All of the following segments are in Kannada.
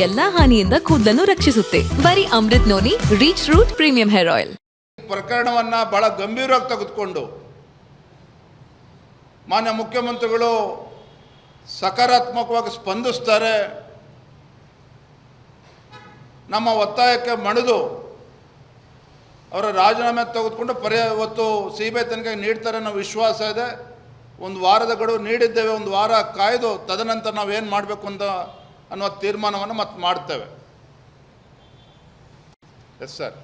ಎಲ್ಲಾ ಹಾನಿಯಿಂದ ಕೂದಲನ್ನು ರಕ್ಷಿಸುತ್ತೆ. ಬರೀ Amrut noni reach root premium hair oil. ಪ್ರಕರಣವನ್ನು ಬಹಳ ಗಂಭೀರವಾಗಿ ತೆಗೆದುಕೊಂಡು ಮಾನ್ಯ ಮುಖ್ಯಮಂತ್ರಿಗಳು ಸಕಾರಾತ್ಮಕವಾಗಿ ಸ್ಪಂದಿಸ್ತಾರೆ. ನಮ್ಮ ಒತ್ತಾಯಕ್ಕೆ ಮಣಿದು ಅವರ ರಾಜೀನಾಮೆ ತೆಗೆದುಕೊಂಡು ಇವತ್ತು ಸಿಬಿಐ ತನಿಖೆಗೆ ನೀಡ್ತಾರೆ ಅನ್ನೋ ವಿಶ್ವಾಸ ಇದೆ. ಒಂದು ವಾರದ ಗಡುವು ನೀಡಿದ್ದೇವೆ, ಒಂದು ವಾರ ಕಾಯ್ದು ತದನಂತರ ನಾವೇನು ಮಾಡಬೇಕು ಅನ್ನೋ ತೀರ್ಮಾನವನ್ನು ಮತ್ತೆ ಮಾಡ್ತೇವೆ. Yes sir.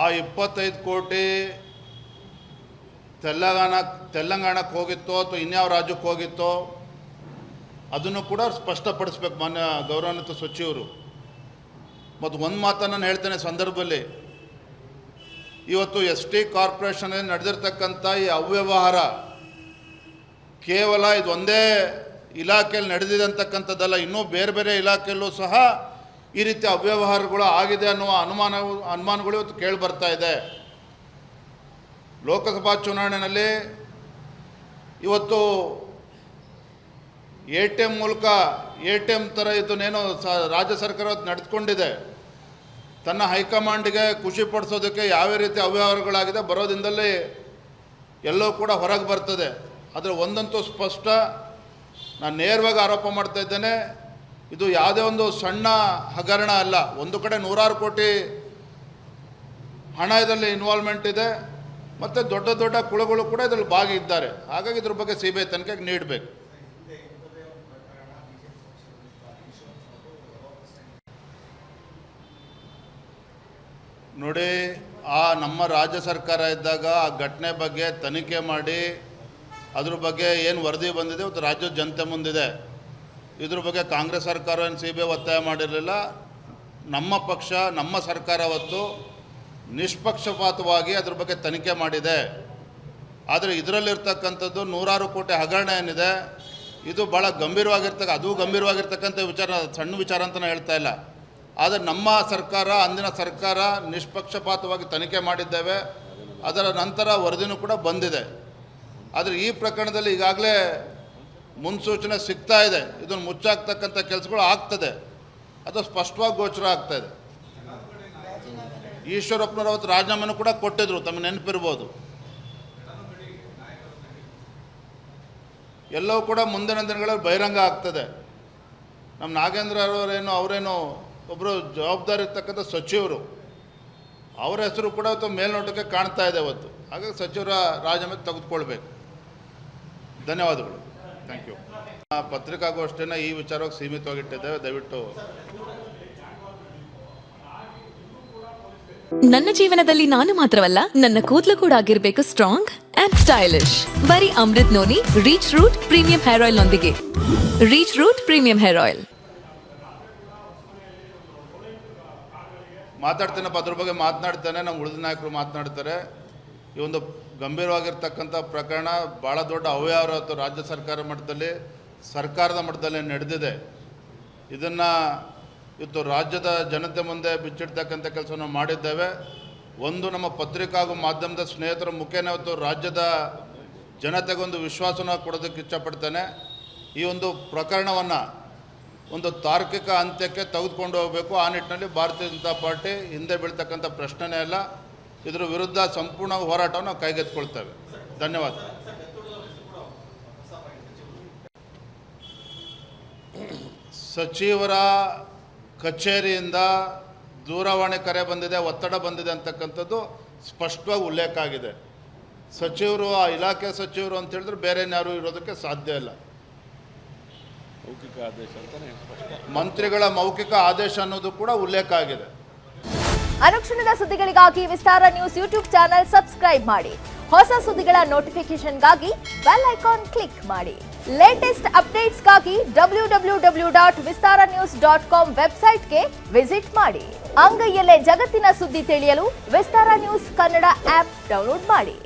ಆ 25 ಕೋಟಿ ತೆಲಂಗಾಣಕ್ಕೆ ಹೋಗಿತ್ತೋ ಅಥವಾ ಇನ್ಯಾವ ರಾಜ್ಯಕ್ಕೆ ಹೋಗಿತ್ತೋ ಅದನ್ನು ಕೂಡ ಸ್ಪಷ್ಟಪಡಿಸ್ಬೇಕು ಮಾನ್ಯ ಗೌರವಾನ್ವಿತ ಸಚಿವರು. ಮತ್ತು ಒಂದು ಮಾತನ್ನು ನಾನು ಹೇಳ್ತೇನೆ ಸಂದರ್ಭದಲ್ಲಿ, ಇವತ್ತು ST ಕಾರ್ಪೊರೇಷನಲ್ಲಿ ನಡೆದಿರ್ತಕ್ಕಂಥ ಈ ಅವ್ಯವಹಾರ ಕೇವಲ ಇದು ಒಂದೇ ಇಲಾಖೆಯಲ್ಲಿ ನಡೆದಿದೆ ಅಂತಕ್ಕಂಥದ್ದಲ್ಲ, ಇನ್ನೂ ಬೇರೆ ಬೇರೆ ಇಲಾಖೆಯಲ್ಲೂ ಸಹ ಈ ರೀತಿ ಅವ್ಯವಹಾರಗಳು ಆಗಿದೆ ಅನ್ನುವ ಅನುಮಾನಗಳು ಇವತ್ತು ಕೇಳಿ ಬರ್ತಾ ಇದೆ. ಲೋಕಸಭಾ ಚುನಾವಣೆಯಲ್ಲಿ ಇವತ್ತು ATM ಮೂಲಕ ATM ಥರ ಇದನ್ನೇನೋ ರಾಜ್ಯ ಸರ್ಕಾರ ನಡೆದುಕೊಂಡಿದೆ. ತನ್ನ ಹೈಕಮಾಂಡಿಗೆ ಖುಷಿಪಡಿಸೋದಕ್ಕೆ ಯಾವ ರೀತಿ ಅವ್ಯವಹಾರಗಳಾಗಿದೆ ಬರೋದಿಂದಲೇ ಎಲ್ಲವೂ ಕೂಡ ಹೊರಗೆ ಬರ್ತದೆ. ಆದರೆ ಒಂದಂತೂ ಸ್ಪಷ್ಟ, ನಾನು ನೇರವಾಗಿ ಆರೋಪ ಮಾಡ್ತಾ ಇದ್ದೇನೆ, ಇದು ಯಾವುದೇ ಒಂದು ಸಣ್ಣ ಹಗರಣ ಅಲ್ಲ. ಒಂದು ಕಡೆ 100 ಕೋಟಿ ಹಣ ಇದರಲ್ಲಿ ಇನ್ವಾಲ್ವ್ಮೆಂಟ್ ಇದೆ ಮತ್ತು ದೊಡ್ಡ ದೊಡ್ಡ ಕುಳಗಳು ಕೂಡ ಇದರಲ್ಲಿ ಭಾಗಿದ್ದಾರೆ. ಹಾಗಾಗಿ ಇದ್ರ ಬಗ್ಗೆ ಸಿಬಿಐ ತನಿಖೆಗೆ ನೀಡಬೇಕು. ನೋಡಿ, ನಮ್ಮ ರಾಜ್ಯ ಸರ್ಕಾರ ಇದ್ದಾಗ ಆ ಘಟನೆ ಬಗ್ಗೆ ತನಿಖೆ ಮಾಡಿ ಅದ್ರ ಬಗ್ಗೆ ಏನು ವರದಿ ಬಂದಿದೆ ಇವತ್ತು ರಾಜ್ಯದ ಜನತೆ ಮುಂದಿದೆ. ಇದ್ರ ಬಗ್ಗೆ ಕಾಂಗ್ರೆಸ್ ಸರ್ಕಾರ ಏನು ಸಿಬಿಐ ಒತ್ತಾಯ ಮಾಡಿರಲಿಲ್ಲ. ನಮ್ಮ ಪಕ್ಷ, ನಮ್ಮ ಸರ್ಕಾರ ಅವತ್ತು ನಿಷ್ಪಕ್ಷಪಾತವಾಗಿ ಅದ್ರ ಬಗ್ಗೆ ತನಿಖೆ ಮಾಡಿದೆ. ಆದರೆ ಇದರಲ್ಲಿರ್ತಕ್ಕಂಥದ್ದು 100 ಕೋಟಿ ಹಗರಣ ಏನಿದೆ ಇದು ಭಾಳ ಗಂಭೀರವಾಗಿರ್ತಕ್ಕಂಥ ವಿಚಾರ, ಸಣ್ಣ ವಿಚಾರ ಅಂತ ನಾನು ಹೇಳ್ತಾ ಇಲ್ಲ. ಆದರೆ ನಮ್ಮ ಸರ್ಕಾರ, ಅಂದಿನ ಸರ್ಕಾರ ನಿಷ್ಪಕ್ಷಪಾತವಾಗಿ ತನಿಖೆ ಮಾಡಿದ್ದೇವೆ. ಅದರ ನಂತರ ವರದಿನೂ ಕೂಡ ಬಂದಿದೆ. ಆದರೆ ಈ ಪ್ರಕರಣದಲ್ಲಿ ಈಗಾಗಲೇ ಮುನ್ಸೂಚನೆ ಸಿಗ್ತಾ ಇದೆ, ಇದನ್ನು ಮುಚ್ಚಾಕ್ತಕ್ಕಂಥ ಕೆಲಸಗಳು ಆಗ್ತದೆ, ಅದು ಸ್ಪಷ್ಟವಾಗಿ ಗೋಚರ ಆಗ್ತಾಯಿದೆ. ಈಶ್ವರಪ್ಪನವರು ಅವತ್ತು ರಾಜೀನಾಮೆನೂ ಕೂಡ ಕೊಟ್ಟಿದ್ರು, ತಮಗೆ ನೆನಪಿರ್ಬೋದು. ಎಲ್ಲವೂ ಕೂಡ ಮುಂದಿನ ದಿನಗಳಲ್ಲಿ ಬಹಿರಂಗ ಆಗ್ತದೆ. ನಮ್ಮ ನಾಗೇಂದ್ರ ಅವರೇನು ಒಬ್ಬರು ಜವಾಬ್ದಾರಿ ಇರ್ತಕ್ಕಂಥ ಸಚಿವರು, ಅವರ ಹೆಸರು ಕೂಡ ಇವತ್ತು ಮೇಲ್ನೋಟಕ್ಕೆ ಕಾಣ್ತಾ ಇದೆ ಇವತ್ತು. ಹಾಗಾಗಿ ಸಚಿವರ ರಾಜೀನಾಮೆ ತೆಗೆದುಕೊಳ್ಬೇಕು. ಧನ್ಯವಾದಗಳು. Thank you. ಪತ್ರಿಕಾಗೋಷ್ಠಿನ ಈ ವಿಚಾರವಾಗಿ ಸೀಮಿತವಾಗಿಟ್ಟಿದ್ದೇವೆ, ದಯವಿಟ್ಟು. ನನ್ನ ಜೀವನದಲ್ಲಿ ನಾನು ಮಾತ್ರವಲ್ಲ, ನನ್ನ ಕೂದಲು ಕೂಡ ಆಗಿರ್ಬೇಕು ಸ್ಟ್ರಾಂಗ್ ಅಂಡ್ ಸ್ಟೈಲಿಶ್. ಬರೀ Amrut noni reach root premium hair oil ನೊಂದಿಗೆ. Reach root premium hair oil. ಮಾತಾಡ್ತೇನಪ್ಪ, ಅದ್ರ ಬಗ್ಗೆ ಮಾತನಾಡ್ತೇನೆ, ನಮ್ಮ ಉಳಿದ ನಾಯಕರು ಮಾತನಾಡ್ತಾರೆ. ಈ ಒಂದು ಗಂಭೀರವಾಗಿರ್ತಕ್ಕಂಥ ಪ್ರಕರಣ ಭಾಳ ದೊಡ್ಡ ಅವ್ಯವಹಾರ ಅಥವಾ ರಾಜ್ಯ ಸರ್ಕಾರ ಮಟ್ಟದಲ್ಲಿ, ಸರ್ಕಾರದ ಮಟ್ಟದಲ್ಲಿ ನಡೆದಿದೆ. ಇದನ್ನು ಇವತ್ತು ರಾಜ್ಯದ ಜನತೆ ಮುಂದೆ ಬಿಚ್ಚಿಡ್ತಕ್ಕಂಥ ಕೆಲಸವನ್ನು ಮಾಡಿದ್ದೇವೆ. ಒಂದು, ನಮ್ಮ ಪತ್ರಿಕಾ ಹಾಗೂ ಮಾಧ್ಯಮದ ಸ್ನೇಹಿತರ ಮುಖೇನ ಇವತ್ತು ರಾಜ್ಯದ ಜನತೆಗೊಂದು ವಿಶ್ವಾಸನ ಕೊಡೋದಕ್ಕೆ ಇಷ್ಟಪಡ್ತೇನೆ. ಈ ಒಂದು ಪ್ರಕರಣವನ್ನು ಒಂದು ತಾರ್ಕಿಕ ಅಂತ್ಯಕ್ಕೆ ತೆಗೆದುಕೊಂಡು ಹೋಗಬೇಕು. ಆ ನಿಟ್ಟಿನಲ್ಲಿ ಭಾರತೀಯ ಜನತಾ ಪಾರ್ಟಿ ಹಿಂದೆ ಬೀಳ್ತಕ್ಕಂಥ ಪ್ರಶ್ನೆನೇ ಇಲ್ಲ. ಇದರ ವಿರುದ್ಧ ಸಂಪೂರ್ಣ ಹೋರಾಟವನ್ನು ನಾವು ಕೈಗೆತ್ತಿಕೊಳ್ತೇವೆ. ಧನ್ಯವಾದ. ಸಚಿವರ ಕಚೇರಿಯಿಂದ ದೂರವಾಣಿ ಕರೆ ಬಂದಿದೆ, ಒತ್ತಡ ಬಂದಿದೆ ಅಂತಕ್ಕಂಥದ್ದು ಸ್ಪಷ್ಟವಾಗಿ ಉಲ್ಲೇಖ ಆಗಿದೆ. ಸಚಿವರು, ಆ ಇಲಾಖೆ ಸಚಿವರು ಅಂತ ಹೇಳಿದ್ರೆ ಬೇರೆ ಯಾರು ಇರೋದಕ್ಕೆ ಸಾಧ್ಯ ಇಲ್ಲ. ಮಂತ್ರಿಗಳ ಮೌಖಿಕ ಆದೇಶ ಅನ್ನೋದು ಕೂಡ ಉಲ್ಲೇಖ ಆಗಿದೆ. ಅನುಕ್ಷಣದ ಸುದ್ದಿಗಳಿಗಾಗಿ ವಿಸ್ತಾರ ನ್ಯೂಸ್ ಯೂಟ್ಯೂಬ್ ಚಾನೆಲ್ ಸಬ್ಸ್ಕ್ರೈಬ್ ಮಾಡಿ. ಹೊಸ ಸುದ್ದಿಗಳ ನೋಟಿಫಿಕೇಶನ್ಗಾಗಿ ಬೆಲ್ ಐಕಾನ್ ಕ್ಲಿಕ್ ಮಾಡಿ. ಲೇಟೆಸ್ಟ್ ಅಪ್ಡೇಟ್ಸ್ಗಾಗಿ www.vistaranews.com ವೆಬ್ಸೈಟ್ಗೆ ವಿಸಿಟ್ ಮಾಡಿ. ಅಂಗೈಯಲ್ಲೇ ಜಗತ್ತಿನ ಸುದ್ದಿ ತಿಳಿಯಲು ವಿಸ್ತಾರ ನ್ಯೂಸ್ ಕನ್ನಡ ಆಪ್ ಡೌನ್ಲೋಡ್ ಮಾಡಿ.